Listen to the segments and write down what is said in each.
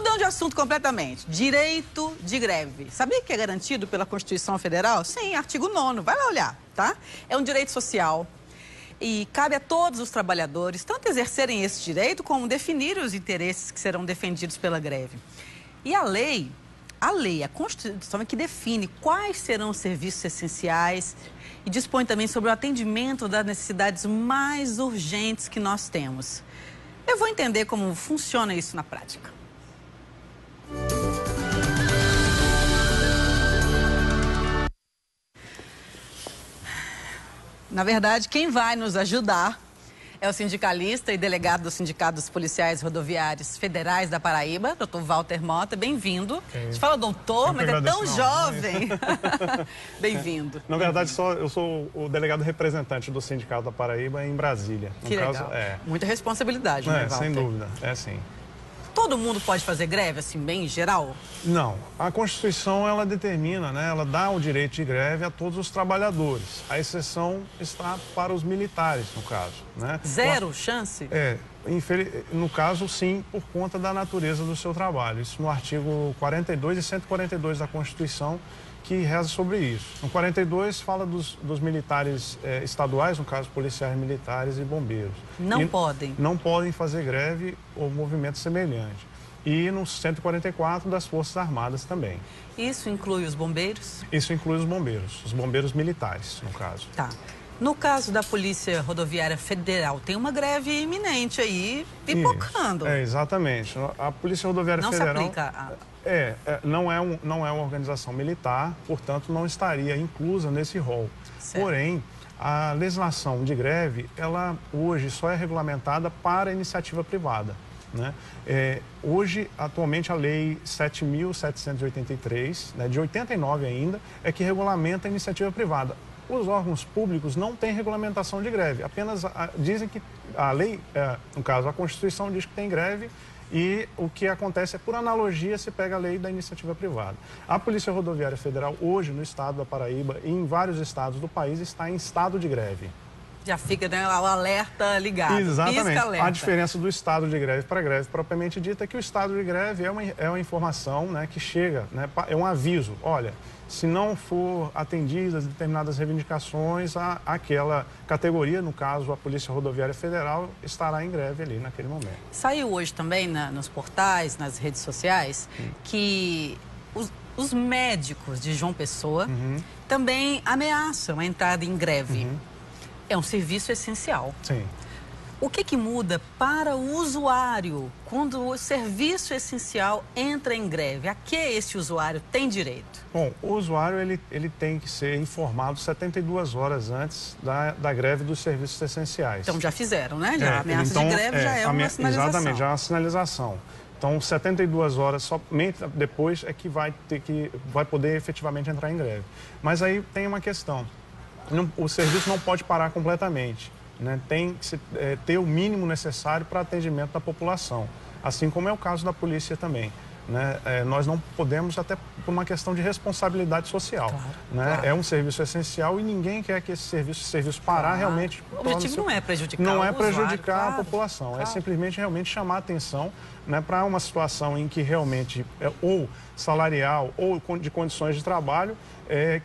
Mudando de assunto completamente, direito de greve. Sabia que é garantido pela Constituição Federal? Sim, artigo 9º, vai lá olhar, tá? É um direito social e cabe a todos os trabalhadores tanto exercerem esse direito como definir os interesses que serão defendidos pela greve. E a Constituição é que define quais serão os serviços essenciais e dispõe também sobre o atendimento das necessidades mais urgentes que nós temos. Eu vou entender como funciona isso na prática. Na verdade, quem vai nos ajudar é o sindicalista e delegado do Sindicato dos Policiais Rodoviários Federais da Paraíba, Dr. Walter Mota. Bem-vindo. A gente fala doutor, mas é tão jovem. Bem-vindo. Na verdade, eu sou o delegado representante do Sindicato da Paraíba em Brasília. Que legal. Muita responsabilidade, né, Walter? Sem dúvida, sim. Todo mundo pode fazer greve, assim, bem em geral? Não. A Constituição, ela determina, né? Ela dá o direito de greve a todos os trabalhadores. A exceção está para os militares, no caso, né? Zero chance? No caso, sim, por conta da natureza do seu trabalho. Isso no artigo 42 e 142 da Constituição, que reza sobre isso. No 42 fala dos militares estaduais, no caso policiais militares e bombeiros. Não podem? Não podem fazer greve ou movimento semelhante. E no 144 das Forças Armadas também. Isso inclui os bombeiros? Isso inclui os bombeiros militares, no caso. Tá. No caso da Polícia Rodoviária Federal, tem uma greve iminente aí, pipocando. Exatamente. A Polícia Rodoviária Federal... Não se aplica não é uma organização militar, portanto, não estaria inclusa nesse rol. Certo. Porém, a legislação de greve, ela hoje só é regulamentada para a iniciativa privada, né? Hoje, atualmente, a Lei 7.783, né, de 89 ainda, é que regulamenta a iniciativa privada. Os órgãos públicos não têm regulamentação de greve, apenas dizem que a lei, no caso, a Constituição diz que tem greve e o que acontece é, por analogia, se pega a lei da iniciativa privada. A Polícia Rodoviária Federal, hoje, no estado da Paraíba e em vários estados do país, está em estado de greve. Já fica, né, o alerta ligado. Exatamente. Pisca alerta. A diferença do estado de greve para a greve propriamente dita é que o estado de greve é uma informação, né, que chega, né, é um aviso. Olha, se não for atendidas determinadas reivindicações, aquela categoria, no caso a Polícia Rodoviária Federal, estará em greve ali naquele momento. Saiu hoje também nos portais, nas redes sociais, que os médicos de João Pessoa também ameaçam a entrada em greve. É um serviço essencial. Sim. O que muda para o usuário quando o serviço essencial entra em greve? A que esse usuário tem direito? Bom, o usuário ele tem que ser informado 72 horas antes da greve dos serviços essenciais. Então já fizeram, né? Já a ameaça de greve já é uma sinalização. Exatamente, já é uma sinalização. Então, 72 horas somente depois é que vai poder efetivamente entrar em greve. Mas aí tem uma questão. O serviço não pode parar completamente, né? Tem que ter o mínimo necessário para atendimento da população, assim como é o caso da polícia também, né? Nós não podemos, até por uma questão de responsabilidade social, claro, né? Claro. É um serviço essencial e ninguém quer que esse serviço parar realmente. O objetivo não é prejudicar a população, é simplesmente realmente chamar a atenção, né, para uma situação em que realmente ou salarial ou de condições de trabalho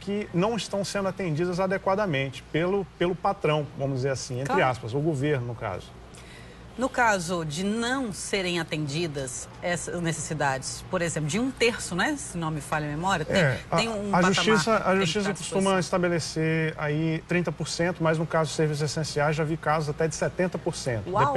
que não estão sendo atendidas adequadamente pelo patrão, vamos dizer assim, entre aspas, o governo, no caso. No caso de não serem atendidas essas necessidades, por exemplo, de 1/3, né? Se não me falha a memória, tem um a Justiça costuma estabelecer aí 30%, mas no caso de serviços essenciais já vi casos até de 70%. Uau.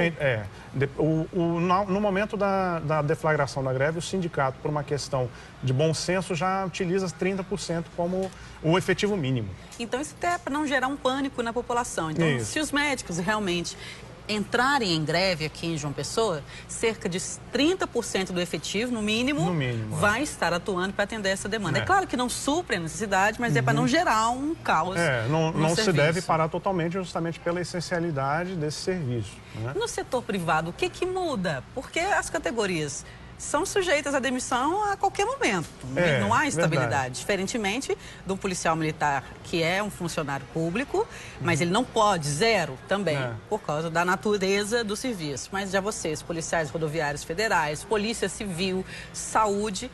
No momento da deflagração da greve, o sindicato, por uma questão de bom senso, já utiliza 30% como o efetivo mínimo. Então isso até é para não gerar um pânico na população. Então, se os médicos realmente entrarem em greve aqui em João Pessoa, cerca de 30% do efetivo, no mínimo, vai estar atuando para atender essa demanda. É claro que não supre a necessidade, mas é para não gerar um caos. Não se deve parar totalmente, justamente pela essencialidade desse serviço, né? No setor privado, o que muda? Porque as categorias são sujeitas à demissão a qualquer momento. Não há estabilidade. Verdade. Diferentemente do policial militar, que é um funcionário público, mas ele não pode, zero também, por causa da natureza do serviço. Mas já vocês, policiais rodoviários federais, polícia civil, saúde,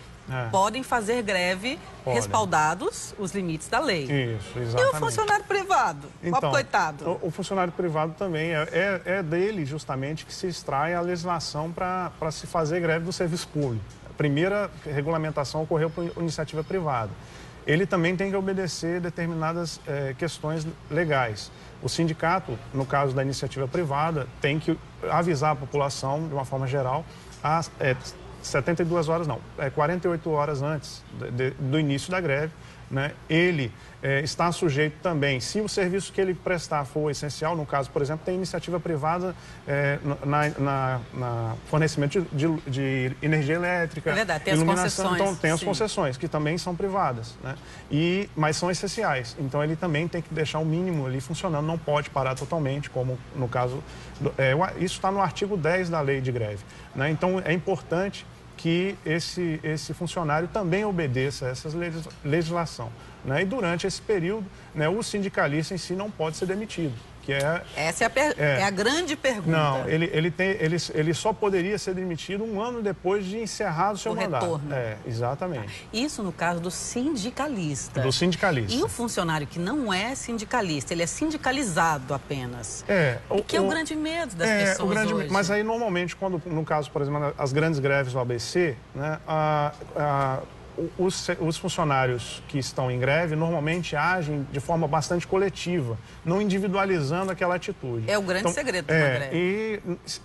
podem fazer greve respaldados os limites da lei. Isso, exatamente. E o funcionário privado? Então, coitado. O funcionário privado também é dele justamente que se extrai a legislação para se fazer greve do serviço público. A primeira regulamentação ocorreu por iniciativa privada. Ele também tem que obedecer determinadas questões legais. O sindicato, no caso da iniciativa privada, tem que avisar a população, de uma forma geral, 72 horas não, 48 horas antes do início da greve, né? Ele está sujeito também, se o serviço que ele prestar for essencial, no caso, por exemplo, tem iniciativa privada na fornecimento de energia elétrica, tem iluminação, as concessões. Então tem as concessões, que também são privadas, né? Mas são essenciais, então ele também tem que deixar o mínimo ali funcionando, não pode parar totalmente, como no caso, isso está no artigo 10 da lei de greve, né? Então é importante que esse funcionário também obedeça a essa legislação, né? E durante esse período, né, o sindicalista em si não pode ser demitido. Essa é a grande pergunta. Não, ele só poderia ser demitido um ano depois de encerrado o seu mandato. Retorno. Exatamente. Isso no caso do sindicalista. Do sindicalista. E o funcionário que não é sindicalista, ele é sindicalizado apenas. Que é o grande medo das pessoas hoje. Mas aí, normalmente, quando, no caso, por exemplo, as grandes greves do ABC, né, os funcionários que estão em greve normalmente agem de forma bastante coletiva, não individualizando aquela atitude. É o grande segredo de uma greve. E,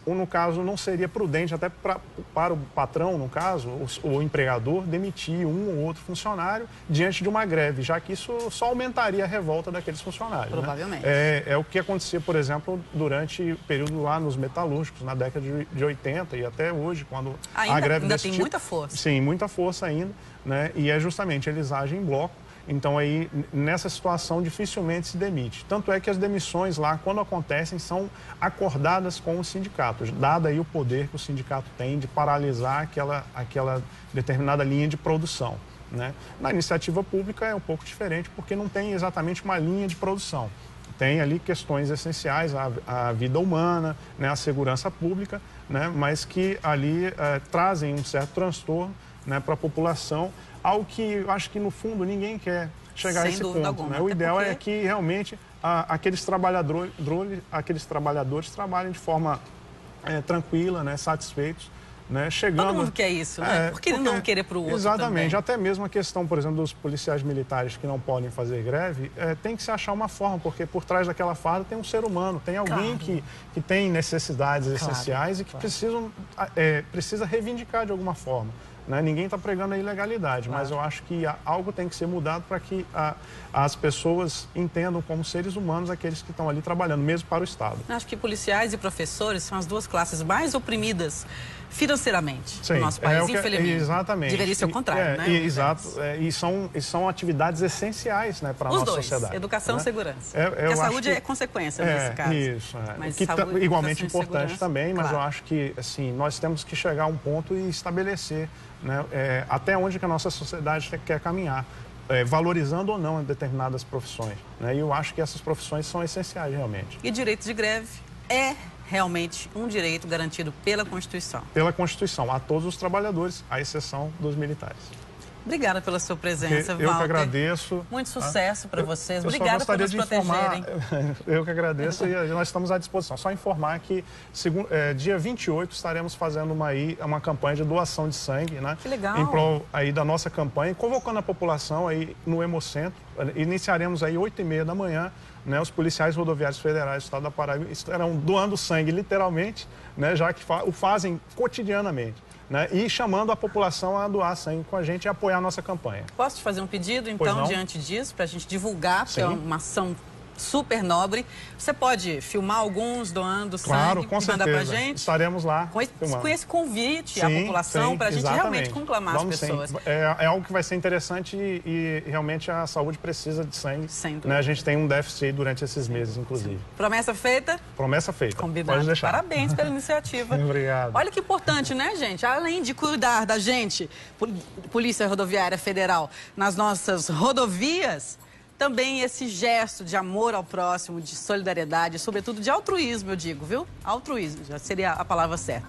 no caso, não seria prudente, até para o patrão, no caso, o empregador, demitir um ou outro funcionário diante de uma greve, já que isso só aumentaria a revolta daqueles funcionários. Provavelmente. Né? É o que acontecia, por exemplo, durante o período lá nos metalúrgicos, na década de 80 e até hoje, quando a greve ainda desse tem tipo, muita força. Sim, muita força ainda. Né? E justamente, eles agem em bloco, então aí nessa situação dificilmente se demite. Tanto é que as demissões lá, quando acontecem, são acordadas com os sindicatos, dado aí o poder que o sindicato tem de paralisar aquela determinada linha de produção. Né? Na iniciativa pública é um pouco diferente, porque não tem exatamente uma linha de produção. Tem ali questões essenciais, a vida humana, né? A segurança pública, né? Mas que ali trazem um certo transtorno, né, para a população, algo que eu acho que no fundo ninguém quer chegar a esse ponto. Alguma, né? O ideal é que realmente aqueles trabalhadores trabalhem de forma tranquila, né, satisfeitos. Né, chegando... Todo mundo quer isso, né? Por que não querer para o outro Exatamente. também? Até mesmo a questão, por exemplo, dos policiais militares que não podem fazer greve, tem que se achar uma forma, porque por trás daquela farda tem um ser humano, tem alguém que tem necessidades essenciais e que precisa reivindicar de alguma forma. Né? Ninguém está pregando a ilegalidade, mas eu acho que algo tem que ser mudado para que as pessoas entendam como seres humanos aqueles que estão ali trabalhando, mesmo para o Estado. Acho que policiais e professores são as duas classes mais oprimidas financeiramente no nosso país, infelizmente. Exatamente. Deveria ser o contrário, né? Exato. E são atividades essenciais, né, para a nossa sociedade. Educação e segurança. Porque a saúde é consequência nesse caso. Isso. Mas que saúde, igualmente importante também, mas claro. eu acho que assim, nós temos que chegar a um ponto e estabelecer, né, até onde que a nossa sociedade quer caminhar. Valorizando ou não determinadas profissões. Né? E eu acho que essas profissões são essenciais, realmente. E direito de greve é realmente um direito garantido pela Constituição. Pela Constituição, a todos os trabalhadores, à exceção dos militares. Obrigada pela sua presença, Walter. Eu que agradeço. Muito sucesso para vocês. Obrigada por nos protegerem. Eu que agradeço e nós estamos à disposição. Só informar que dia 28 estaremos fazendo uma campanha de doação de sangue, né? Que legal. Em prol aí da nossa campanha, convocando a população aí no Hemocentro. Iniciaremos aí 8h30 da manhã. Né, os policiais rodoviários federais do estado da Paraíba estarão doando sangue, literalmente, né, já que o fazem cotidianamente. Né, e chamando a população a doar sangue com a gente e apoiar a nossa campanha. Posso te fazer um pedido, então, diante disso, para a gente divulgar, porque é uma ação super nobre. Você pode filmar alguns doando Claro, sangue com e mandar pra certeza. gente? Estaremos lá. Com esse convite à população, para a gente realmente conclamar as pessoas. É algo que vai ser interessante e realmente a saúde precisa de sangue. Sem dúvida. Né? A gente tem um déficit aí durante esses meses, inclusive. Promessa feita? Promessa feita. Combinado. Pode deixar. Parabéns pela iniciativa. Obrigado. Olha que importante, né, gente? Além de cuidar da gente, Polícia Rodoviária Federal, nas nossas rodovias, também esse gesto de amor ao próximo, de solidariedade, sobretudo de altruísmo, eu digo, viu? Altruísmo, já seria a palavra certa.